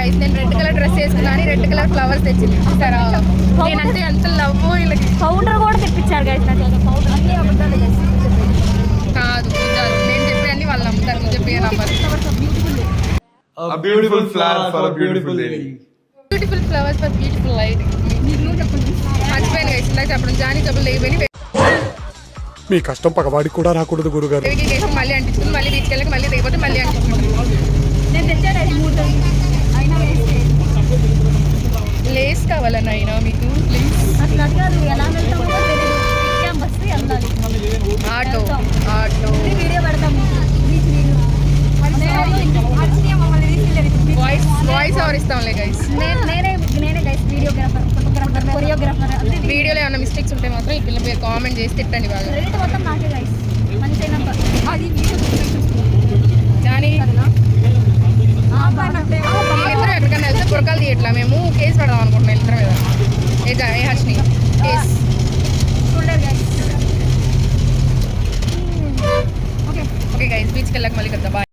Guys నేను red colour dress వేసుకున్నాను, red colour flowers తెచ్చింది చూసారా. నేనంటే ఎంత లవ్ వీళ్ళకి. పౌడర్ కూడా తెప్పించారు గైస్ నాకు. పౌడర్ అన్ని అబద్ధాలు కాదు నేను చెప్పేవన్నీ వాళ్ళు నమ్ముతారు, నువ్వు చెప్పే నమ్మరు. A beautiful flower for a beautiful lady. Beautiful flowers for beautiful light. మర్చిపోయాను గైస్ ఇందాక చెప్పడం. జానీ చెప్పులు లేకపోయి మీ కష్టం పగవాడికి కూడా రాకూడదు గురుగారు. మళ్ళీ అంటించుకుంది, మళ్ళీ తీసుకెళ్ళక మళ్ళీ లేకపోతే మళ్ళీ అంటించుకుంది. నేను తెచ్చాను అయినా లేస్ కావాలన్నా అయినా మీకు ప్లీజ్. అట్లా కాదు, ఎలా వెళ్తామో తెలియదు. బస్సు వెళ్ళాలి. ఆటో ఆటో వీడియో పెడతాం బీచ్ వీడియో. వాయిస్ ఓవర్ ఇస్తాంలే గైస్. నేనే గైస్ వీడియోగ్రాఫర్, ఫోటోగ్రాఫర్, కొరియోగ్రాఫర్. వీడియోలో ఏమైనా మిస్టేక్స్ ఉంటే మాత్రం ఈ పిల్ల పేరు కామెంట్ చేసి తిట్టండి వాళ్ళు. క్రెడిట్ మొత్తం నాకే గైస్. మంచి అది జానీ వీళ్ళిద్దరూ ఎక్కడికైనా వెళ్తే పురకాలు తీయట్లా, మేము కేసు పెడదాం అనుకుంటున్నాం ఇద్దరు మీద. ఏ హర్షిని కేసు చూడలేదు గైస్. ఓకే గైస్ బీచ్కి వెళ్ళాక మళ్ళీ కదా బాయ్.